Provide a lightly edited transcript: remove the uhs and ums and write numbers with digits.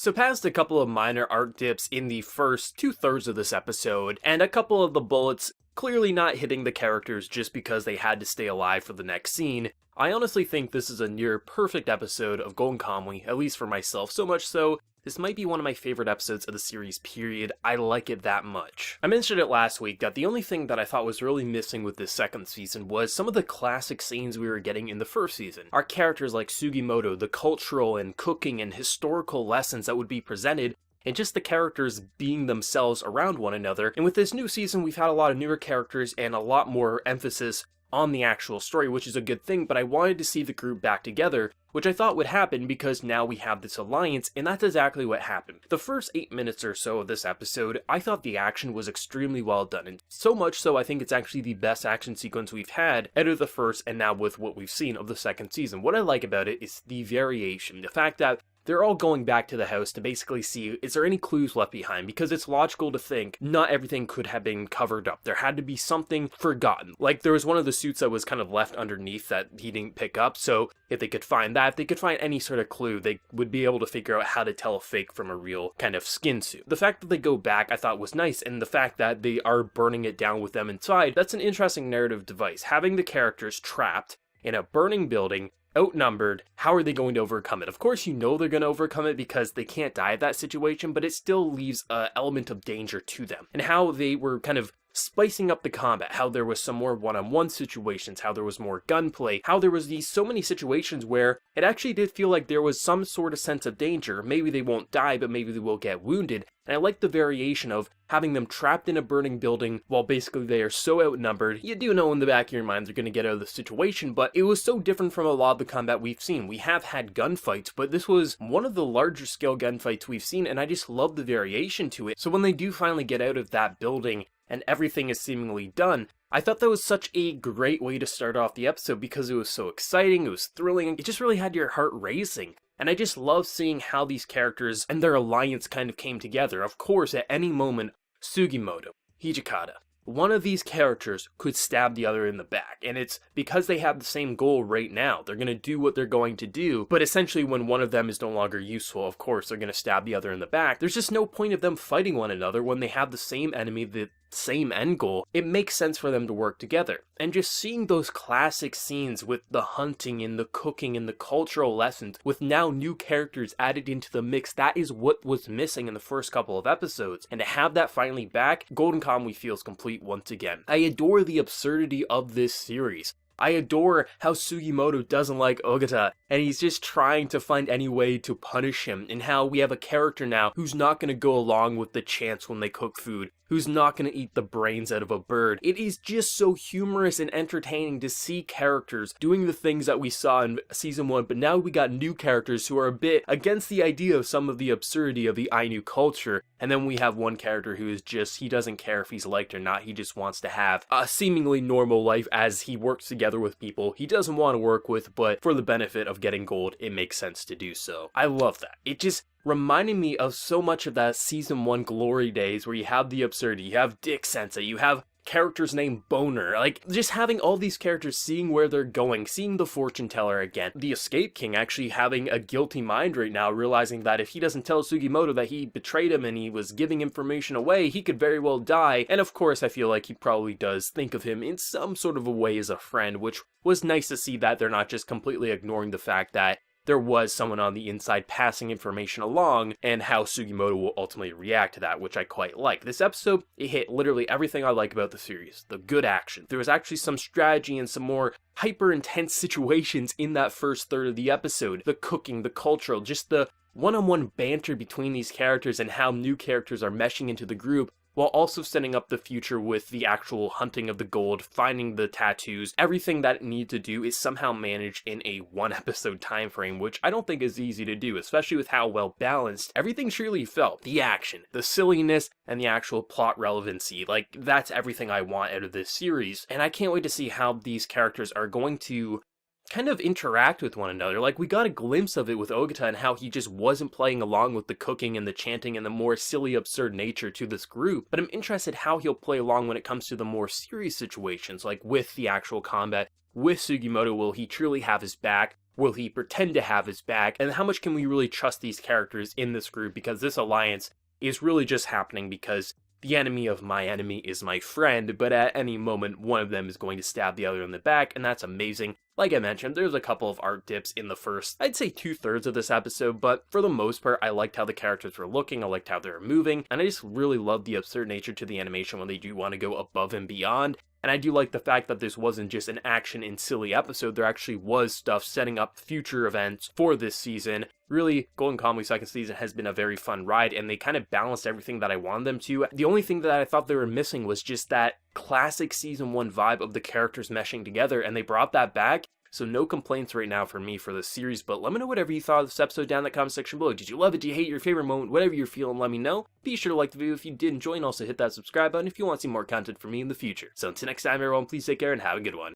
So past a couple of minor art dips in the first two-thirds of this episode, and a couple of the bullets clearly not hitting the characters just because they had to stay alive for the next scene, I honestly think this is a near perfect episode of Golden Kamuy, at least for myself, so much so, this might be one of my favorite episodes of the series, period. I like it that much. I mentioned it last week that the only thing that I thought was really missing with this second season was some of the classic scenes we were getting in the first season. Our characters like Sugimoto, the cultural and cooking and historical lessons that would be presented, and just the characters being themselves around one another. And with this new season, we've had a lot of newer characters and a lot more emphasis on the actual story, which is a good thing, but I wanted to see the group back together, which I thought would happen because now we have this alliance, and that's exactly what happened. The first 8 minutes or so of this episode, I thought the action was extremely well done, and so much so I think it's actually the best action sequence we've had out of the first and now with what we've seen of the second season. What I like about it is the variation, the fact that they're all going back to the house to basically see, is there any clues left behind? Because it's logical to think not everything could have been covered up. There had to be something forgotten. Like, there was one of the suits that was kind of left underneath that he didn't pick up, so if they could find that, if they could find any sort of clue, they would be able to figure out how to tell a fake from a real kind of skin suit. The fact that they go back, I thought was nice, and the fact that they are burning it down with them inside, that's an interesting narrative device. Having the characters trapped in a burning building, outnumbered, how are they going to overcome it? Of course, you know they're going to overcome it because they can't die at that situation, but it still leaves an element of danger to them. And how they were kind of spicing up the combat, how there was some more one-on-one situations, how there was more gunplay, how there was so many situations where it actually did feel like there was some sort of sense of danger. Maybe they won't die, but maybe they will get wounded. And I like the variation of having them trapped in a burning building while basically they are so outnumbered. You do know in the back of your mind they're going to get out of the situation, but it was so different from a lot of the combat we've seen. We have had gunfights, but this was one of the larger scale gunfights we've seen, and I just love the variation to it. So when they do finally get out of that building and everything is seemingly done, I thought that was such a great way to start off the episode because it was so exciting, it was thrilling, it just really had your heart racing. And I just love seeing how these characters and their alliance kind of came together. Of course, at any moment, Sugimoto, Hijikata, one of these characters could stab the other in the back, and it's because they have the same goal right now. They're going to do what they're going to do, but essentially when one of them is no longer useful, of course, they're going to stab the other in the back. There's just no point of them fighting one another when they have the same enemy, the same end goal. It makes sense for them to work together. And just seeing those classic scenes with the hunting and the cooking and the cultural lessons, with now new characters added into the mix, that is what was missing in the first couple of episodes. And to have that finally back, Golden Kamuy feels complete once again. I adore the absurdity of this series. I adore how Sugimoto doesn't like Ogata, and he's just trying to find any way to punish him, and how we have a character now who's not going to go along with the chants when they cook food, who's not going to eat the brains out of a bird. It is just so humorous and entertaining to see characters doing the things that we saw in season 1, but now we got new characters who are a bit against the idea of some of the absurdity of the Ainu culture, and then we have one character who is just, he doesn't care if he's liked or not, he just wants to have a seemingly normal life as he works together with people he doesn't want to work with, but for the benefit of getting gold, it makes sense to do so. I love that. It just reminding me of so much of that season 1 glory days where you have the absurdity, you have Dick Sensei, you have characters named Boner, like just having all these characters seeing where they're going, seeing the fortune teller again, the Escape King actually having a guilty mind right now, realizing that if he doesn't tell Sugimoto that he betrayed him and he was giving information away, he could very well die. And of course I feel like he probably does think of him in some sort of a way as a friend, which was nice to see that they're not just completely ignoring the fact that there was someone on the inside passing information along, and how Sugimoto will ultimately react to that, which I quite like. This episode, it hit literally everything I like about the series. The good action. There was actually some strategy and some more hyper-intense situations in that first third of the episode. The cooking, the cultural, just the one-on-one banter between these characters and how new characters are meshing into the group, while also setting up the future with the actual hunting of the gold, finding the tattoos. Everything that it needs to do is somehow managed in a 1-episode time frame, which I don't think is easy to do, especially with how well balanced everything truly felt. The action, the silliness, and the actual plot relevancy. Like, that's everything I want out of this series, and I can't wait to see how these characters are going to kind of interact with one another. Like, we got a glimpse of it with Ogata and how he just wasn't playing along with the cooking and the chanting and the more silly, absurd nature to this group, but I'm interested how he'll play along when it comes to the more serious situations, like with the actual combat. With Sugimoto, will he truly have his back? Will he pretend to have his back? And how much can we really trust these characters in this group? Because this alliance is really just happening because the enemy of my enemy is my friend, but at any moment, one of them is going to stab the other in the back, and that's amazing. Like I mentioned, there's a couple of art dips in the first, I'd say 2/3 of this episode, but for the most part, I liked how the characters were looking, I liked how they were moving, and I just really love the absurd nature to the animation when they do want to go above and beyond. And I do like the fact that this wasn't just an action and silly episode, there actually was stuff setting up future events for this season. Really, Golden Kamuy second season has been a very fun ride, and they kind of balanced everything that I wanted them to. The only thing that I thought they were missing was just that classic season 1 vibe of the characters meshing together, and they brought that back. So no complaints right now from me for this series, but let me know whatever you thought of this episode down in the comment section below. Did you love it? Do you hate your favorite moment? Whatever you're feeling, let me know. Be sure to like the video if you did enjoy, and also hit that subscribe button if you want to see more content from me in the future. So until next time, everyone, please take care and have a good one.